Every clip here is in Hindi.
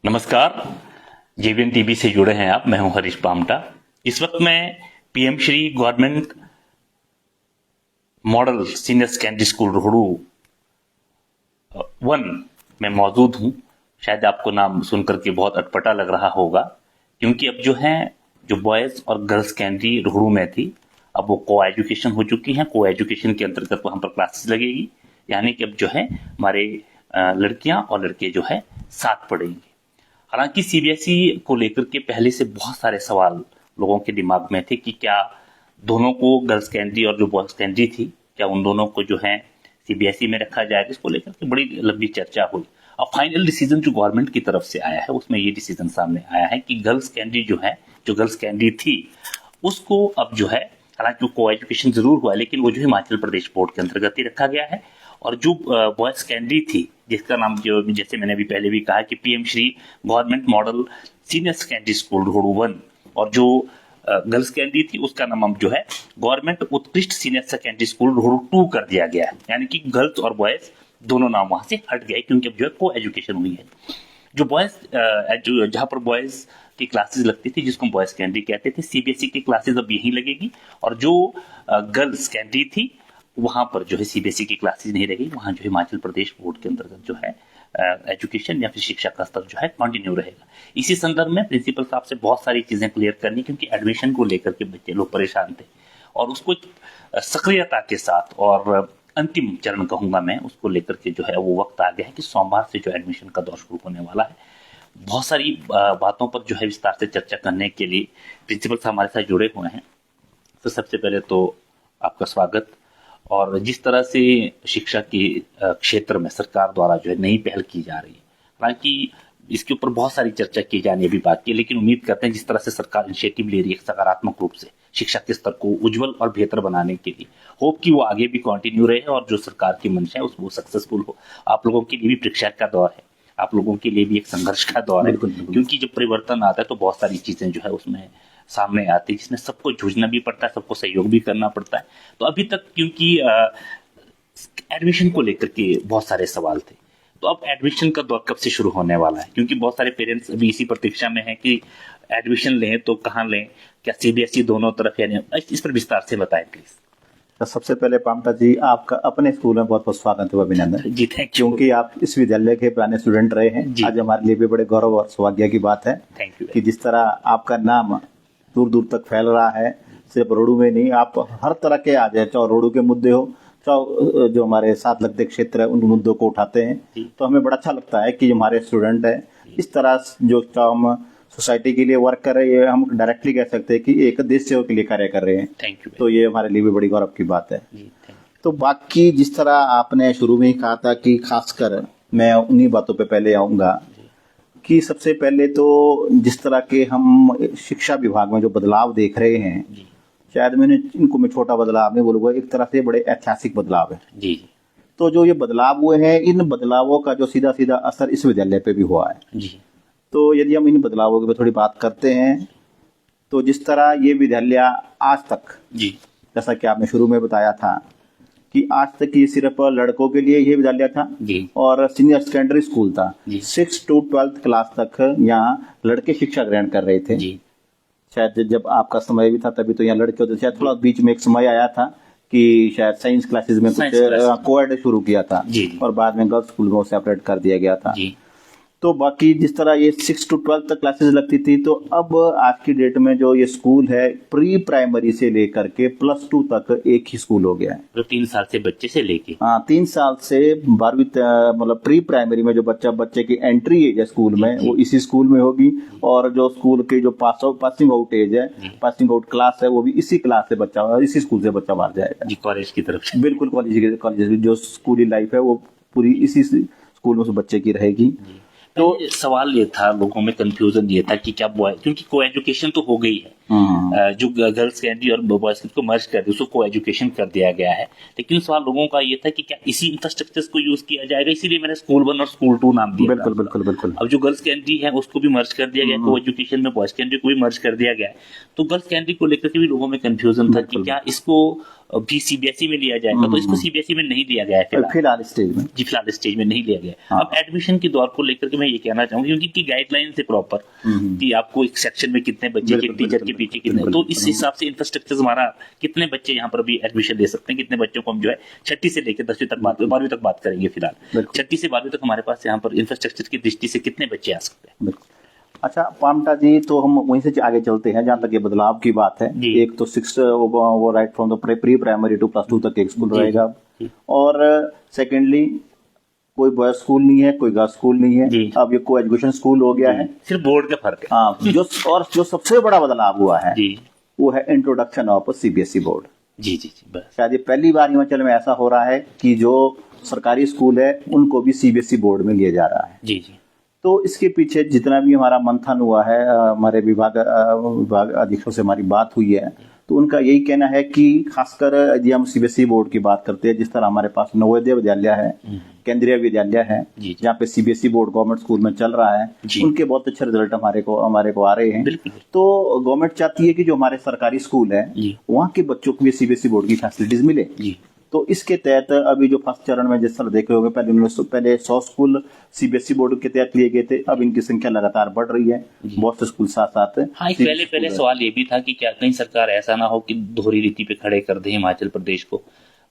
नमस्कार, जेवीएन टीवी से जुड़े हैं आप। मैं हूं हरीश पामटा। इस वक्त मैं PM Shri government model senior secondary school Rohru 1 में मौजूद हूं। शायद आपको नाम सुनकर के बहुत अटपटा लग रहा होगा, क्योंकि अब जो बॉयज और गर्ल्स सेकेंडरी रोहड़ू में थी, अब वो को एजुकेशन हो चुकी हैं। को एजुकेशन के अंतर्गत वहां पर क्लासेस लगेगी, यानी कि अब हमारे लड़कियां और लड़के साथ पढ़ेंगे। हालांकि सीबीएसई को लेकर के पहले से बहुत सारे सवाल लोगों के दिमाग में थे कि क्या दोनों को, गर्ल्स सेकेंडरी और जो बॉयज सेकेंडरी थी, क्या उन दोनों को सीबीएसई में रखा जाएगा। इसको लेकर के बड़ी लंबी चर्चा हुई। अब फाइनल डिसीजन जो गवर्नमेंट की तरफ से आया है, उसमें ये डिसीजन सामने आया है कि गर्ल्स सेकेंडरी जो गर्ल्स सेकेंडरी थी, उसको अब हालांकि को एजुकेशन जरूर हुआ है, लेकिन वो हिमाचल प्रदेश बोर्ड के अंतर्गत ही रखा गया है। और जो बॉयज सेकेंडरी थी, जिसका नाम जैसे मैंने अभी पहले भी कहा कि PM Shri government model senior secondary school Rohru 1, और जो गर्ल्स सेकेंडरी थी उसका नाम अब गवर्नमेंट उत्कृष्ट सीनियर सेकेंडरी स्कूल रोहड़ू 2 कर दिया गया है। यानी कि गर्ल्स और बॉयज दोनों नाम वहां से हट गए, क्योंकि अब को एजुकेशन हुई है। जो बॉयज जहां पर बॉयज की क्लासेस लगती थी, जिसको बॉयज सेकेंडरी कहते थे, सीबीएसई की क्लासेस अब यहीं लगेगी। और जो गर्ल्स सेकेंडरी थी, वहां पर सीबीएसई की क्लासेस नहीं रहेगी। वहां हिमाचल प्रदेश बोर्ड के अंतर्गत एजुकेशन या फिर शिक्षा का स्तर कंटिन्यू रहेगा। इसी संदर्भ में प्रिंसिपल साहब से बहुत सारी चीजें क्लियर करनी, क्योंकि एडमिशन को लेकर के बच्चे लोग परेशान थे, और उसको सक्रियता के साथ, और अंतिम चरण कहूंगा मैं, उसको लेकर के वो वक्त आ गया है कि सोमवार से एडमिशन का दौर शुरू होने वाला है। बहुत सारी बातों पर विस्तार से चर्चा करने के लिए प्रिंसिपल साहब हमारे साथ जुड़े हुए हैं। तो सबसे पहले तो आपका स्वागत। और जिस तरह से शिक्षा के क्षेत्र में सरकार द्वारा नई पहल की जा रही है, हालांकि इसके ऊपर बहुत सारी चर्चा की जानी अभी बाकी है, लेकिन उम्मीद करते हैं जिस तरह से सरकार इनिशिएटिव ले रही है सकारात्मक रूप से शिक्षा के स्तर को उज्जवल और बेहतर बनाने के लिए, होप कि वो आगे भी कंटिन्यू रहे और जो सरकार की मंशा है वो सक्सेसफुल हो। आप लोगों के लिए भी परीक्षा का दौर है, आप लोगों के लिए भी एक संघर्ष का दौर है, क्योंकि जब परिवर्तन आता है तो बहुत सारी चीजें उसमें सामने आती है, जिसमें सबको जूझना भी पड़ता है, सबको सहयोग भी करना पड़ता है। तो अभी तक क्योंकि एडमिशन को लेकर के बहुत सारे सवाल थे, तो अब एडमिशन का दौर कब से शुरू होने वाला है, क्योंकि बहुत सारे पेरेंट्स अभी इसी प्रतीक्षा में हैं कि एडमिशन लें तो कहाँ लें, क्या सीबीएसई दोनों तरफ, यानी इस पर विस्तार से बताएं प्लीज। तो सबसे पहले पामटा जी, आपका अपने स्कूल में बहुत बहुत स्वागत है, अभिनंदन जी। Thank you. क्योंकि आप इस विद्यालय के पुराने स्टूडेंट रहे हैं। आज हमारे लिए भी बड़े गौरव और सौभाग्य की बात है। Thank you. कि जिस तरह आपका नाम दूर दूर तक फैल रहा है, सिर्फ रोहड़ू में नहीं, आप हर तरह के आ जाए, चाहे रोहड़ू के मुद्दे हो, चाहे जो हमारे साथ लगते क्षेत्र है, उन मुद्दों को उठाते हैं। तो हमें बड़ा अच्छा लगता है कि हमारे स्टूडेंट है इस तरह जो हम सोसाइटी के लिए वर्क कर रहे हैं, हम डायरेक्टली कह सकते हैं कि एक देश सेवा के लिए कार्य कर रहे हैं। Thank you. तो ये हमारे लिए भी बड़ी गौरव की बात है। तो बाकी जिस तरह आपने शुरू में ही कहा था कि खासकर मैं उन्हीं बातों पे पहले आऊंगा कि सबसे पहले तो जिस तरह के हम शिक्षा विभाग में जो बदलाव देख रहे हैं, शायद मैं छोटा बदलाव नहीं बोलूंगा, एक तरह से बड़े ऐतिहासिक बदलाव है जी। तो जो ये बदलाव हुए हैं, इन बदलावों का जो सीधा सीधा असर इस विद्यालय पे भी हुआ है जी। तो यदि हम इन बदलावों की थोड़ी बात करते हैं, तो जिस तरह ये विद्यालय आज तक जी, जैसा कि आपने शुरू में बताया था कि आज तक ये सिर्फ लड़कों के लिए ये विद्यालय था जी, और सीनियर सेकेंडरी स्कूल था। जी। 6 to 12th क्लास तक यहाँ लड़के शिक्षा ग्रहण कर रहे थे जी। शायद जब आपका समय भी था तभी तो यहाँ लड़के होते, शायद थोड़ा बीच में एक समय आया था कि शायद साइंस क्लासेस में कुछ कोएड शुरू किया था जी। और बाद में गर्ल्स स्कूल में सेपरेट कर दिया गया था जी। तो बाकी जिस तरह ये 6 to 12 तक क्लासेस लगती थी, तो अब आज की डेट में जो ये स्कूल है, प्री प्राइमरी से लेकर के +2 तक एक ही स्कूल हो गया है। तो 3 साल से बच्चे से लेके 3 साल से 12वीं मतलब प्री प्राइमरी में जो बच्चे की एंट्री एज है स्कूल में, वो इसी स्कूल में होगी। और जो स्कूल की जो पासिंग आउट एज है, पासिंग आउट क्लास है, वो भी इसी क्लास से बच्चा, इसी स्कूल से बच्चा बाहर जाएगा जी, कॉलेज की तरफ से। बिल्कुल कॉलेज जो स्कूली लाइफ है वो पूरी इसी स्कूल में उस बच्चे की रहेगी। तो सवाल ये था, लोगों में कंफ्यूजन ये था कि क्या बॉय, क्योंकि को एजुकेशन तो हो गई है, जो गर्ल्स कैंडी और बॉयज को मर्ज कर दिया, उसको को एजुकेशन कर दिया गया है। लेकिन सवाल लोगों का ये था कि क्या इसी इंफ्रास्ट्रक्चर को यूज किया जाएगा, इसीलिए मैंने स्कूल 1 और स्कूल 2 नाम दिया। बिल्कुल बिल्कुल बिल्कुल। अब जो गर्ल्स कैंडी है उसको भी मर्ज कर दिया गया को एजुकेशन में, बॉयज कैंडी को भी मर्ज कर दिया गया है। तो गर्ल्स कैंडी को लेकर के भी लोगों में कंफ्यूजन था कि क्या इसको भी सीबीएसई में लिया जाएगा, तो इसको सीबीएसई में नहीं लिया गया है फिलहाल स्टेज में। जी, फिलहाल स्टेज में नहीं लिया गया। अब एडमिशन के दौर को लेकर के मैं ये कहना चाहूंगा, क्योंकि इनकी गाइडलाइन है प्रॉपर कि आपको एक सेक्शन में कितने बच्चे, एक टीचर के पीछे कितने, तो इस हिसाब से इंफ्रास्ट्रक्चर हमारा कितने बच्चे यहाँ पर भी एडमिशन ले सकते हैं, कितने बच्चों को हम जो है 6ठी से लेकर 10वीं तक 12वीं तक बात करेंगे। फिलहाल 6ठी से 12वीं तक हमारे पास यहाँ पर इंफ्रास्ट्रक्चर की दृष्टि से कितने बच्चे आ सकते हैं। अच्छा पामटा जी, तो हम वहीं से आगे चलते हैं जहाँ तक ये बदलाव की बात है। एक तो 6 वो right from the pre primary to +2 तक एक स्कूल रहेगा, और सेकेंडली कोई बॉयज स्कूल नहीं है, कोई गर्ल्स स्कूल नहीं है, अब ये को एजुकेशन स्कूल हो गया है, सिर्फ बोर्ड का फर्क है। हाँ, जो सबसे बड़ा बदलाव हुआ है वो है इंट्रोडक्शन ऑफ सीबीएसई बोर्ड। जी जी जी, बस शायद ये पहली बार हिमाचल में ऐसा हो रहा है कि जो सरकारी स्कूल है उनको भी सीबीएसई बोर्ड में लिया जा रहा है। जी जी। तो इसके पीछे जितना भी हमारा मंथन हुआ है, हमारे विभाग अधीक्षकों से हमारी बात हुई है, तो उनका यही कहना है कि खासकर यदि हम सीबीएसई बोर्ड की बात करते हैं, जिस तरह हमारे पास नवोदय विद्यालय है, केंद्रीय विद्यालय है, जहाँ पे सीबीएसई बोर्ड गवर्नमेंट स्कूल में चल रहा है, उनके बहुत अच्छे रिजल्ट हमारे को आ रहे हैं। तो गवर्नमेंट चाहती है कि जो हमारे सरकारी स्कूल है वहाँ के बच्चों को भी सीबीएसई बोर्ड की फैसिलिटीज मिले। तो इसके तहत अभी जो फर्स्ट चरण में जिस तरह देखे होंगे, पहले 100 स्कूल सीबीएसई बोर्ड के तहत लिए गए थे, अब इनकी संख्या लगातार बढ़ रही है, बहुत से स्कूल साथ साथ। हाँ, पहले सवाल ये भी था कि क्या कहीं सरकार ऐसा ना हो कि दोहरी रीति पे खड़े कर दे हिमाचल प्रदेश को,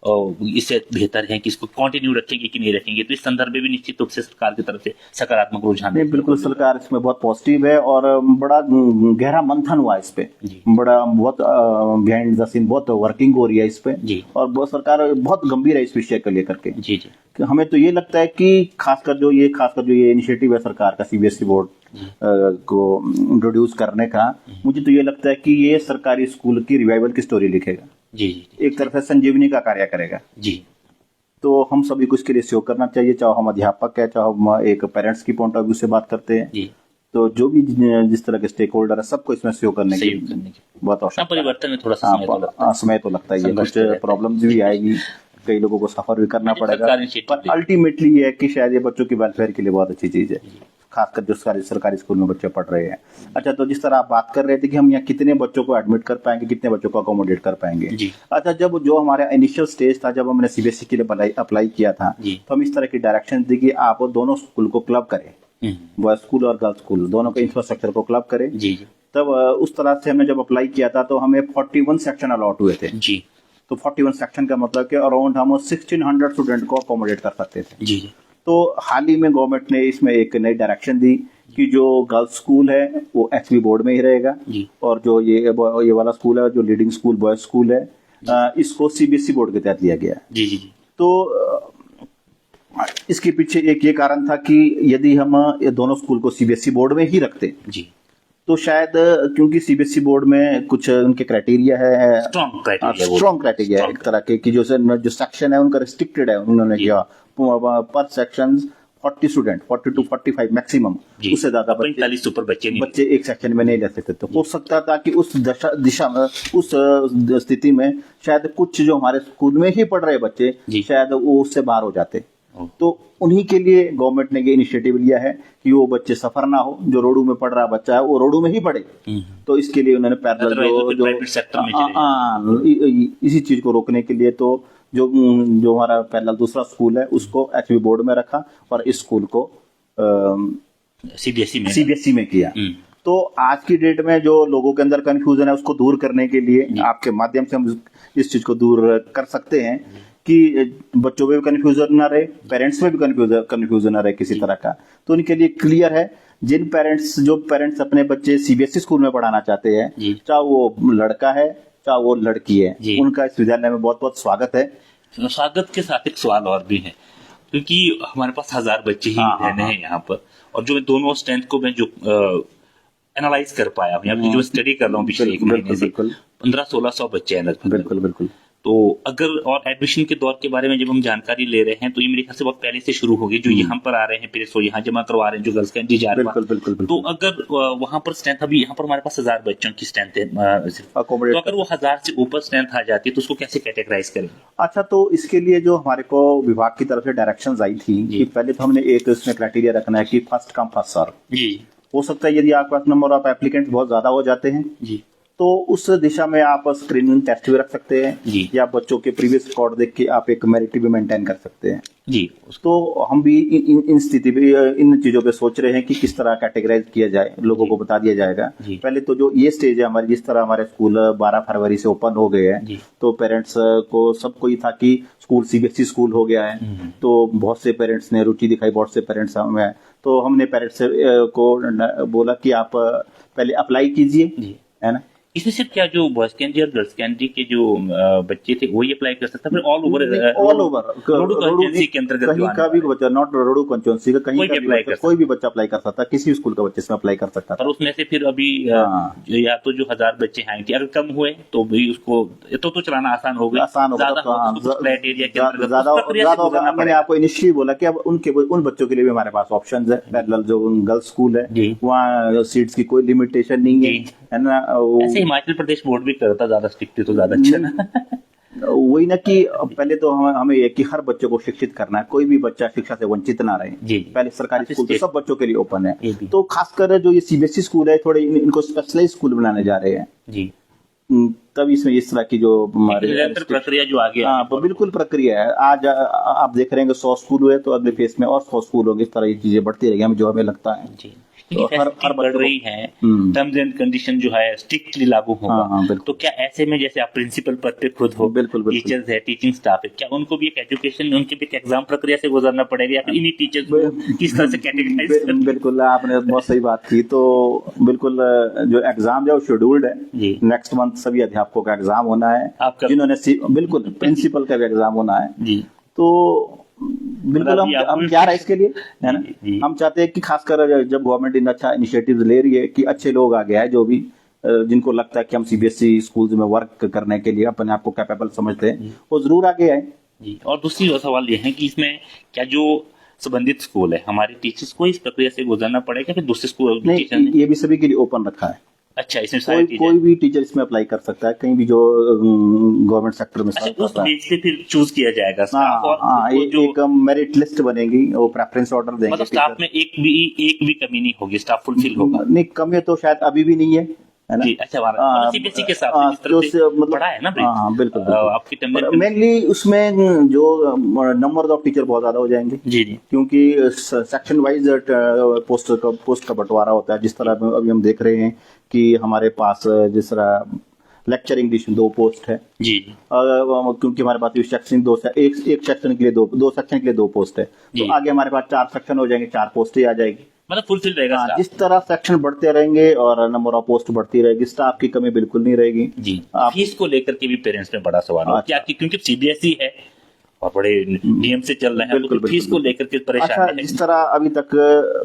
और इससे बेहतर है कि इसको कंटिन्यू रखेंगे कि नहीं रखेंगे। तो इस संदर्भ में भी निश्चित रूप से सरकार की तरफ से सकारात्मक रुझान है। बिल्कुल, सरकार इसमें बहुत पॉजिटिव है और बड़ा गहरा मंथन हुआ इस पे, बड़ा बहुत बिहाइंड द सीन बहुत वर्किंग हो रही है इस पे, और सरकार बहुत गंभीर है इस विषय को लेकर के। जी जी। हमें तो ये लगता है कि खासकर जो ये इनिशिएटिव है सरकार का सीबीएसई बोर्ड को इंट्रोड्यूस करने का, मुझे तो ये लगता है कि ये सरकारी स्कूल की रिवाइवल की स्टोरी लिखेगा। जी जी। एक तरफ से संजीवनी का कार्य करेगा। जी। तो हम सभी को इसके लिए सहयोग करना चाहिए, चाहे हम अध्यापक है, चाहे हम एक पेरेंट्स की पॉइंट ऑफ व्यू से बात करते हैं। जी। तो जो भी जिस तरह के स्टेक होल्डर है, सबको इसमें सहयोग करने की बहुत आवश्यकता है। परिवर्तन में थोड़ा समय तो लगता है, कुछ प्रॉब्लम्स भी आएगी, कई लोगों को सफर भी करना पड़ेगा, पर अल्टीमेटली ये है कि शायद ये बच्चों की वेलफेयर के लिए बहुत अच्छी चीज है, खासकर जो सरकारी स्कूल में बच्चे पढ़ रहे हैं। अच्छा, तो जिस तरह आप बात कर रहे थे कि हम यहाँ कितने बच्चों को एडमिट कर पाएंगे, कितने बच्चों को अकोमोडेट कर पाएंगे। अच्छा, जब जो हमारा इनिशियल स्टेज था, जब हमने सीबीएसई के लिए अप्लाई किया था, तो हम इस तरह की डायरेक्शन दी कि आप दोनों स्कूल को क्लब करें, बॉयज स्कूल और गर्ल्स स्कूल दोनों के इंफ्रास्ट्रक्चर को क्लब करें। तब उस तरह से हमने जब अप्लाई किया था तो हमें 41 सेक्शन अलॉट हुए थे। जी। तो 41 सेक्शन का मतलब कि अराउंड हम 1600 स्टूडेंट को अकोमोडेट कर सकते थे। जी। तो हाल ही में गवर्नमेंट ने इसमें एक नई डायरेक्शन दी कि जो गर्ल्स स्कूल है वो एचबी बोर्ड में ही रहेगा, और जो ये वाला स्कूल है, जो लीडिंग स्कूल बॉयज स्कूल है, इसको सीबीएसई बोर्ड के तहत लिया गया। जी जी। तो इसके पीछे एक ये कारण था कि यदि हम ये दोनों स्कूल को सीबीएसई बोर्ड में ही रखते जी, तो शायद क्योंकि सीबीएसई बोर्ड में कुछ उनके क्राइटेरिया है, स्ट्रॉन्ग क्राइटेरिया है एक तरह के, कि जो सेक्शन है उनका रिस्ट्रिक्टेड है, उन्होंने किया पर सेक्शन 40 स्टूडेंट, 40 to 45 मैक्सिमम, उससे ज्यादा बच्चे एक सेक्शन में नहीं रह सकते। तो हो सकता था कि उस दिशा में, उस स्थिति में शायद कुछ जो हमारे स्कूल में ही पढ़ रहे बच्चे शायद वो उससे बाहर हो जाते। तो उन्हीं के लिए गवर्नमेंट ने ये इनिशिएटिव लिया है कि वो बच्चे सफर ना हो, जो रोडू में पढ़ रहा बच्चा है वो रोडू में ही पढ़े। तो इसके लिए उन्होंने पैरेलल इसी चीज को रोकने के लिए तो जो हमारा पैरेलल दूसरा स्कूल है उसको एचबी बोर्ड में रखा और इस स्कूल को सीबीएसई में किया। तो आज की डेट में जो लोगों के अंदर कंफ्यूजन है उसको दूर करने के लिए आपके माध्यम से हम इस चीज को दूर कर सकते हैं कि बच्चों में भी कंफ्यूजन ना रहे, पेरेंट्स में भी कंफ्यूजन ना रहे किसी तरह का। तो उनके लिए क्लियर है, जो पेरेंट्स अपने बच्चे सीबीएसई स्कूल में पढ़ाना चाहते हैं, चाहे वो लड़का है चाहे वो लड़की है, उनका इस विद्यालय में बहुत बहुत स्वागत है। स्वागत के साथ एक सवाल और भी है, क्योंकि हमारे पास 1000 बच्चे ही रहने हैं यहाँ पर, और जो दोनों स्ट्रेंथ को मैं जो एनालाइज कर पाया, जो स्टडी कर रहा हूँ पिछले एक महीने से, 1500-1600 बच्चे हैं लगभग। बिल्कुल बिल्कुल। तो अगर और एडमिशन के दौर के बारे में जब हम जानकारी ले रहे हैं तो ये मेरे ख्याल से बहुत पहले से शुरू होगी, जो यहाँ पर आ रहे हैं पेरेंट्स, यहाँ जमा करवा रहे हैं जो गर्ल्स कैंडी जा रहे हैं। बिल्कुल बिल्कुल तो बिल्कुल अगर वहां पर स्ट्रेंथ, अभी यहाँ पर हमारे पास 1000 बच्चों की स्ट्रेंथ है सिर्फ, तो अकोमोडेट अगर वो 1000 से ऊपर स्ट्रेंथ आ जाती है तो उसको कैसे कैटेगराइज करेंगे? अच्छा, तो इसके लिए जो हमारे को विभाग की तरफ से डायरेक्शंस आई थी कि पहले तो हमने एक इसमें क्राइटेरिया रखना है कि फर्स्ट कम फर्स्ट सर्व। जी हो सकता है यदि आपके पास नंबर ऑफ एप्लीकेंट बहुत ज्यादा हो जाते हैं जी तो उस दिशा में आप स्क्रीनिंग टेस्ट भी रख सकते हैं, जी। या बच्चों के प्रीवियस रिकॉर्ड देख के आप एक मेरिट भी मेंटेन कर सकते हैं जी। तो हम भी इन स्थिति पे, इन चीजों पे सोच रहे हैं कि किस तरह कैटेगराइज किया जाए, लोगों को बता दिया जाएगा। जी। पहले तो जो ये स्टेज है हमारी, जिस तरह हमारे स्कूल 12 फरवरी से ओपन हो गए हैं, जी। तो पेरेंट्स को सबको ये था कि स्कूल सीबीएसई स्कूल हो गया है, तो बहुत से पेरेंट्स ने रुचि दिखाई, बहुत से पेरेंट्स हमें, तो हमने पेरेंट्स को बोला कि आप पहले अप्लाई कीजिए, जी। है ना। इसमें सिर्फ क्या जो बॉयज कैंडी और गर्ल्स कैंडी के जो बच्चे थे वही अप्लाई कर सकता, फिर ऑल ओवर रोडू कॉन्स्टिट्यूएंसी के अंतर्गत कहीं का भी बच्चा, नॉट रोडू कॉन्स्टिट्यूएंसी का, कहीं कोई का भी भी apply बच्चा, कर कोई भी बच्चा अप्लाई कर सकता, किसी स्कूल का बच्चे इसमें अप्लाई कर सकता था। पर उसमें से फिर अभी हाँ। या तो जो 1000 बच्चे हैं अगर कम हुए तो भी उसको तो चलाना आसान हो गया, आसान होगा, ज्यादा तो हाँ, होगा तो उस क्राइटेरिया के अंतर्गत ज्यादा उस प्रक्रिया से ज्यादा होगा। गुजरना मैंने पड़ेगा। आपको इनिशियली बोला कि अब उन बच्चों के लिए भी हमारे पास ऑप्शंस है। पैरेलल जो गर्ल्स स्कूल है जी। वहाँ सीट्स की कोई लिमिटेशन नहीं है, जी। है ना। ऐसे हिमाचल प्रदेश बोर्ड भी करता, ज्यादा स्ट्रिक्ट तो ज्यादा अच्छा ना। वही ना कि पहले तो हमें ये कि हर बच्चे को शिक्षित करना है, कोई भी बच्चा शिक्षा से वंचित ना रहे। जी। पहले सरकारी स्कूल तो सब बच्चों के लिए ओपन ये है, भी। तो खासकर जो ये सीबीएसई स्कूल है, थोड़े इनको स्पेशलाइज स्कूल बनाने जा रहे हैं। जी। तब इसमें इस तरह की जो हमारे निरंतर प्रक्रिया जो आगे हाँ बिल्कुल प्रक्रिया है। आज आप देख रहे हैं कि 100 स्कूल हुए, तो अगले फेज में और 100 स्कूल होंगे। इस तरह ये चीजें बढ़ती रहेगी, जो हमें लगता है। जी। तो हर बढ़ रही है, टर्म्स एंड कंडीशन जो है स्ट्रिक्टली लागू होगा। हाँ, बिल्कुल। तो क्या ऐसे में जैसे आप प्रिंसिपल पद पे खुद हो, बिल्कुल, बिल्कुल। टीचर्स है, टीचिंग स्टाफ है, क्या उनको भी एक एजुकेशन, उनके भी एक एग्जाम प्रक्रिया से गुजरना पड़ेगा, या फिर इन्हीं टीचर्स को किस तरह से कैटेगराइज करना? बिल्कुल, आपने बहुत सही बात की। तो बिल्कुल जो एग्जाम है वो शेड्यूल्ड है। जी। नेक्स्ट मंथ सभी अध्यापकों का एग्जाम होना है, आपका? जिन्होंने बिल्कुल प्रिंसिपल का भी एग्जाम होना है। जी। तो बिल्कुल हम क्या रहे इसके लिए, है ना। जी। हम चाहते हैं कि खासकर जब गवर्नमेंट इन अच्छा इनिशिएटिव ले रही है कि अच्छे लोग आ गए हैं, जो भी जिनको लगता है कि हम सीबीएसई स्कूल्स में वर्क करने के लिए अपने आप को कैपेबल समझते हैं, वो जरूर आगे आए। जी। और दूसरी सवाल ये है कि इसमें क्या जो संबंधित स्कूल है, हमारे टीचर्स को इस प्रक्रिया से गुजरना पड़ेगा, फिर दूसरे स्कूल नहीं, टीचर ने? ये भी सभी के लिए ओपन रखा है। अच्छा, इसमें सारे कोई भी टीचर इसमें अप्लाई कर सकता है, कहीं भी जो गवर्नमेंट सेक्टर में अच्छा, सर्व उस करता है। बेस पे फिर चूज किया जाएगा स्टाफ, और जो एक मेरिट लिस्ट बनेगी, वो प्रेफरेंस ऑर्डर देंगे। मतलब स्टाफ में एक भी कमी नहीं होगी, स्टाफ फुलफिल होगा। नहीं, कमी तो शायद अभी भी नहीं है ना। जी। अच्छा, हमारा सीबीएसई के साथ जिस तरह से मतलब पढ़ा है ना, हाँ बिल्कुल, आपकी टर्म मेनली उसमें जो नंबर ऑफ टीचर बहुत ज्यादा हो जाएंगे। जी जी। क्योंकि सेक्शन वाइज पोस्ट का बंटवारा होता है। जिस तरह अभी हम देख रहे हैं कि हमारे पास जिस तरह लेक्चर इंग्लिश 2 पोस्ट है। जी। क्योंकि हमारे पास एक सेक्शन के लिए दो सेक्शन के लिए 2 पोस्ट है, तो आगे हमारे पास 4 सेक्शन हो जाएंगे, 4 पोस्टें आ जाएगी। मतलब फुलफिल रहेगा हाँ, स्टाफ। जिस तरह सेक्शन बढ़ते रहेंगे और नंबर ऑफ पोस्ट बढ़ती रहेगी, स्टाफ की कमी बिल्कुल नहीं रहेगी। जी। आप- फीस को लेकर के भी पेरेंट्स में बड़ा सवाल है, अच्छा। क्या क्योंकि सीबीएसई है और बड़े नियम से चल रहे हैं, बिल्कुल, तो फीस बिल्कुल, को लेकर के अच्छा, परेशानी है। जिस तरह अभी तक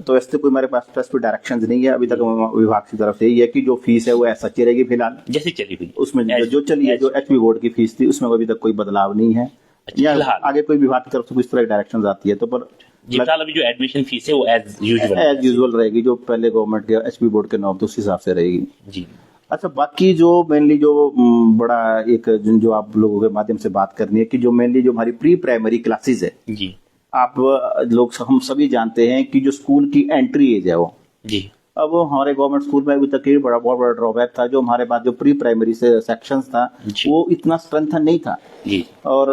तो ऐसे कोई हमारे पास स्पेसिफिक डायरेक्शंस नहीं है अभी तक विभाग की तरफ से। यही है कि जो फीस है वो ऐसा ही रहेगी फिलहाल, जैसे चली हुई उसमें जो चली है, जो एचपी बोर्ड की फीस थी उसमें अभी तक कोई बदलाव नहीं है। अच्छा, या फिलहाल। आगे कोई विभाग की तरफ से कुछ तरह डायरेक्शन आती है तो पर जी, फिलहाल अभी जो एडमिशन फीस है वो एज यूजुअल रहेगी, जो पहले गवर्नमेंट के एचपी बोर्ड के नॉर्म थे उस हिसाब से रहेगी। जी। अच्छा, बाकी जो मेनली जो बड़ा एक जो आप लोगों के माध्यम से बात करनी है कि जो मेनली जो हमारी प्री प्राइमरी क्लासेस है, जी। आप लोग हम सभी जानते हैं कि जो स्कूल की एंट्री एज है वो, जी, अब हमारे गवर्नमेंट स्कूल में अभी तक ये बहुत बड़ा ड्रॉबैक था। जो हमारे पास जो प्री प्राइमरी से सेक्शंस था वो इतना स्ट्रेंथन नहीं था जी। और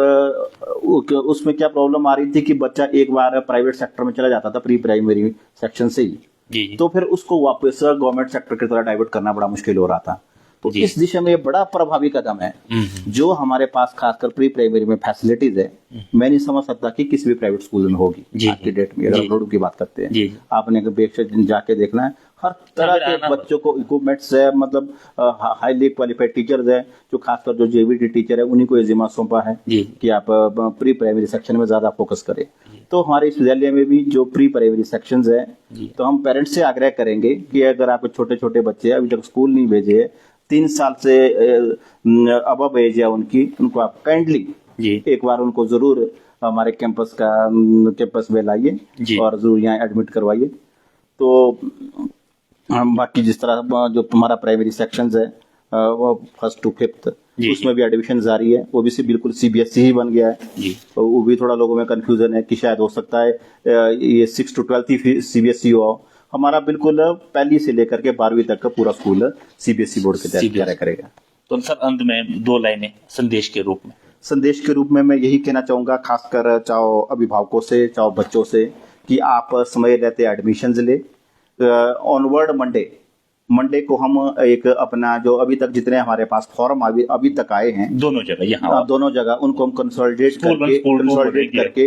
उसमें क्या प्रॉब्लम आ रही थी कि बच्चा एक बार प्राइवेट सेक्टर में चला जाता था प्री प्राइमरी सेक्शन से ही, जी। तो फिर उसको वापस गवर्नमेंट सेक्टर की तरह डाइवर्ट करना बड़ा मुश्किल हो रहा था। तो इस दिशा में ये बड़ा प्रभावी कदम है जो हमारे पास खासकर प्री प्राइमरी में फैसिलिटीज है। मैं नहीं समझ सकता कि किसी भी प्राइवेट स्कूल में होगी आज की डेट में। अगर रोड की बात करते हैं, आपने जाके देखना है, हर तरह के बच्चों को इक्विपमेंट्स है, मतलब हाईली क्वालिफाइड टीचर्स है, जो खासकर जो जेवीटी टीचर है उन्हीं को ये जिम्मा सौंपा है कि आप प्री प्राइमरी सेक्शन में ज्यादा फोकस करें। तो हमारे इस विद्यालय में भी जो प्री प्राइमरी सेक्शंस है, तो हम पेरेंट्स से आग्रह करेंगे कि अगर आप छोटे छोटे बच्चे अभी तक स्कूल नहीं भेजे, 3 साल से अबव एज है उनको आप काइंडली जी एक बार उनको जरूर हमारे कैंपस में लाइए जी। और जरूर यहाँ एडमिट करवाइए। तो हम बाकी जिस तरह जो हमारा प्राइमरी सेक्शंस है वो 1st to 5th जी। उसमें भी एडमिशन जारी है। वो भी बिल्कुल सीबीएसई ही बन गया है। जी तो वो भी थोड़ा लोगों में कंफ्यूजन है कि शायद हो सकता है ये 6 to 12th ही सीबीएसई हो। हमारा बिल्कुल पहली से लेकर के 12वीं तक का पूरा स्कूल सीबीएसई बोर्ड के तहत CBSE कार्य करेगा। तो सर अंत में 2 लाइनें संदेश के रूप में। संदेश के रूप में मैं यही कहना चाहूंगा, खासकर चाहे अभिभावकों से चाहे बच्चों से, कि आप समय रहते एडमिशन्स ले। ऑनवर्ड मंडे को हम एक अपना जो अभी तक जितने हमारे पास फॉर्म अभी तक आए हैं दोनों जगह यहाँ दोनों जगह उनको हम consolidate school one, school two करके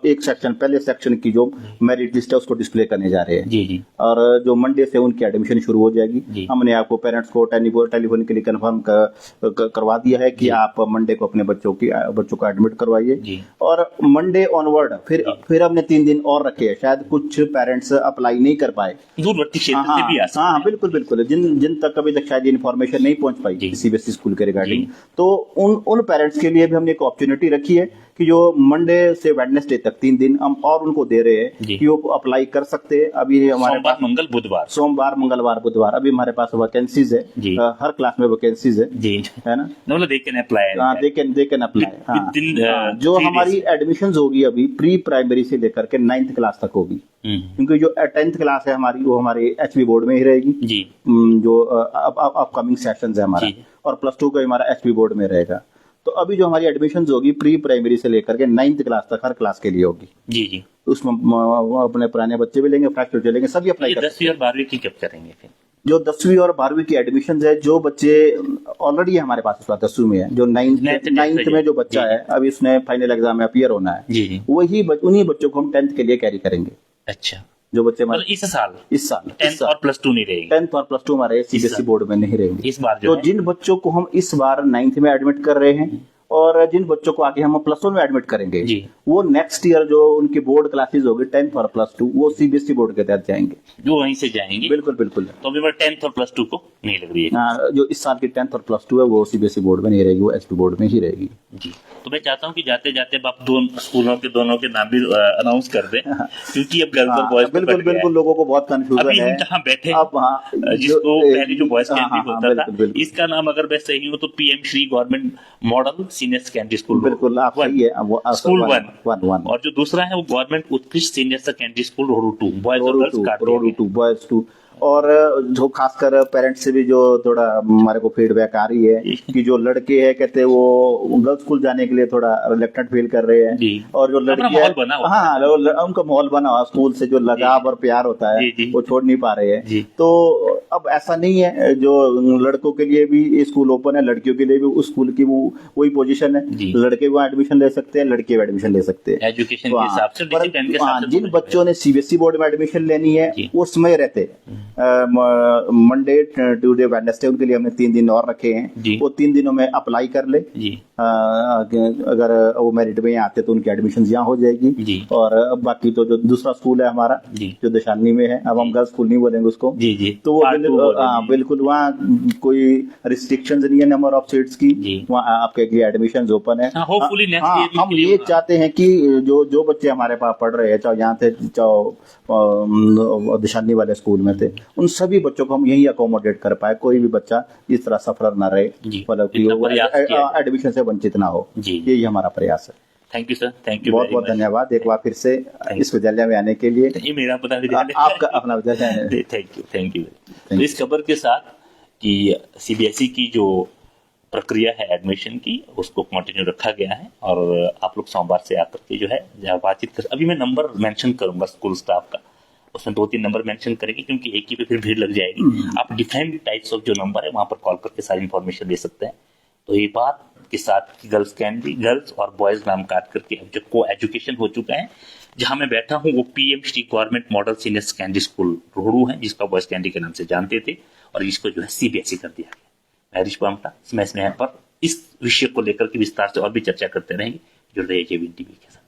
एक सेक्शन, पहले सेक्शन की जो मेरिट लिस्ट है उसको डिस्प्ले करने जा रहे हैं। जी जी और जो मंडे से उनकी एडमिशन शुरू हो जी। जाएगी। हमने आपको पेरेंट्स को टेलीफोन के लिए कंफर्म करवा दिया है कि आप मंडे को अपने बच्चों को एडमिट करवाइए। जी। और मंडे ऑनवर्ड फिर हमने 3 दिन और रखे हैं। शायद कुछ पेरेंट्स अप्लाई नहीं कर पाए, दूरवर्ती क्षेत्र से भी आ सकते हाँ हैं। बिल्कुल जिन तक अभी तक शायद इन्फॉर्मेशन नहीं पहुंच पाई जी। सीबीएसई स्कूल के रिगार्डिंग, जी। तो उन पेरेंट्स के लिए भी हमने एक अपॉर्चुनिटी रखी है कि जो मंडे से वेडनेसडे तक 3 दिन हम और उनको दे रहे हैं जी। कि वो अप्लाई कर सकते हैं। अभी हमारे सोमवार पास मंगल बुधवार सोमवार मंगलवार बुधवार अभी हमारे पास वैकेंसीज है। जी। हर क्लास में वैकेंसीज है जी है ना। मतलब they can apply हाँ, दे कैन अप्लाई। within, जो 3 हमारी एडमिशंस होगी अभी प्री प्राइमरी से लेकर के 9th क्लास तक होगी, क्योंकि जो 10th क्लास है हमारी वो हमारे एचपी बोर्ड में ही रहेगी। जी जो अपकमिंग सेशंस है हमारा, जी। और +2 का हमारा एचपी बोर्ड में रहेगा। तो अभी जो हमारी एडमिशंस होगी प्री प्राइमरी से लेकर के 9th क्लास तक हर क्लास के लिए होगी। जी जी। उसमें अपने पुराने बच्चे भी लेंगे, फ्रेश बच्चे लेंगे, सभी अप्लाई ये कर 10वीं और 12वीं की कब करेंगे फिर? जो 10वीं और 12वीं की एडमिशन है, जो बच्चे ऑलरेडी हमारे पास इस बार 10वीं में है, जो 9th में जो बच्चा है अभी उसने फाइनल एग्जाम में अपीयर होना है, जी जी। उन्हीं बच्चों को हम 10th के लिए कैरी करेंगे। अच्छा, जो बच्चे मतलब इस साल इस साल 10th और +2 नहीं रहेगी। 10th और +2 हमारे सीबीएसई बोर्ड में नहीं रहेंगे इस बार तो जो है जिन बच्चों को हम इस बार 9th में एडमिट कर रहे हैं और जिन बच्चों को आगे हम +1 में एडमिट करेंगे, जी। वो नेक्स्ट ईयर जो उनकी बोर्ड क्लासेस होगी 10th और +2 वो सीबीएसई बोर्ड के तहत जाएंगे। जो वहीं से जाएंगे। बिल्कुल। तो अभी 10th और +2 को नहीं लग रही है। जो इस साल की 10th और +2 है वो सीबीएसई बोर्ड में नहीं रहेगी, वो एचपी बोर्ड में ही रहेगी। जी। तो मैं चाहता हूँ कि जाते जाते आप दोनों स्कूलों के नाम भी अनाउंस कर दें, क्योंकि अब गर्ल्स और बॉयज बिल्कुल लोगों को बहुत कंफ्यूजन अभी है। हम जहाँ बैठे अब जिसको पहले जो बॉयज कैंप होता था, बिल्कुल। इसका नाम अगर मैं सही हूँ तो PM Shri government model senior secondary school बिल्कुल आप सही है, स्कूल 1 1 और जो दूसरा है वो गवर्नमेंट उत्कृष्ट senior secondary school road 2 boys और गर्ल्स काट दिया रोड गया। 2 बॉयज 2। और जो खासकर पेरेंट्स से भी जो थोड़ा हमारे को फीडबैक आ रही है कि जो लड़के हैं कहते हैं वो गर्ल्स स्कूल जाने के लिए थोड़ा रिलेक्टेंट फील कर रहे हैं, जी। और जो अपना लड़की माहौल बना हुआ है। हाँ उनका माहौल बना हुआ स्कूल से जो लगाव और प्यार होता है जी। वो छोड़ नहीं पा रहे जी। हैं। तो अब ऐसा नहीं है, जो लड़कों के लिए भी स्कूल ओपन है, लड़कियों के लिए भी उस स्कूल की वही पोजीशन है। जी। लड़के वो एडमिशन ले सकते हैं, लड़के वो एडमिशन ले सकते हैं एजुकेशन के हिसाब से, डिसिप्लिन के हिसाब से। जिन बच्चों ने सीबीएसई बोर्ड में एडमिशन लेनी है जी। वो समय रहते मंडे ट्यूसडे वेडनेसडे उनके लिए हमने 3 दिन और रखे हैं। जी। वो 3 दिनों में अप्लाई कर ले। जी अगर वो मेरिट में यहाँ आते तो उनकी एडमिशन यहाँ हो जाएगी। जी। और बाकी तो जो दूसरा स्कूल है हमारा जी। जो दशालनी में है, अब हम गर्ल्स स्कूल नहीं बोलेंगे उसको, जी जी। तो वो Part 2 बोलेंगे। बिल्कुल वहाँ कोई रिस्ट्रिक्शंस नहीं है नंबर ऑफ सीट्स की। जी। वहाँ आपके लिए एडमिशन ओपन है। हाँ, hopefully next year भी हम clear ये होगा। चाहते हैं कि जो बच्चे हमारे पास पढ़ रहे हैं, चाहे यहाँ थे चाहे दिशानी वाले स्कूल में थे, उन सभी बच्चों को हम यही अकोमोडेट कर पाए, कोई भी बच्चा इस तरह सफर ना रहे, जी। मतलब कि इतना वो प्रयास किया जाए। एडमिशन से वंचित ना हो। जी। यही हमारा प्रयास है। Thank you sir, thank you बहुत बहुत धन्यवाद एक बार फिर से इस विद्यालय में आने के लिए। ये मेरा पता नहीं आपका अपना विद्यालय है। Thank you. तो इस खबर के साथ कि सीबीएसई की जो प्रक्रिया है एडमिशन की उसको कंटिन्यू रखा गया है और आप लोग सोमवार से आकर के जो है बातचीत कर, अभी मैं नंबर मेंशन करूंगा स्कूल स्टाफ का, उसमें 2-3 नंबर मेंशन करेंगे क्योंकि एक ही पे फिर भीड़ लग जाएगी। आप डिफरेंट टाइप्स ऑफ जो नंबर है वहां पर कॉल करके सारी इन्फॉर्मेशन ले सकते हैं। तो ये बात के साथ गर्ल्स और बॉयज नाम काट करके अब जो को एजुकेशन हो चुका है, जहां मैं बैठा हूँ वो PM Shri government model senior secondary school Rohru है, जिसका बॉयज कैंडी के नाम से जानते थे और इसको जो है सीबीएसई कर दिया गया। मैं हरीश पामटा स्मैश में पर इस विषय को लेकर के विस्तार से और भी चर्चा करते रहेंगे। जुड़ रहिए JVN टीवी के साथ।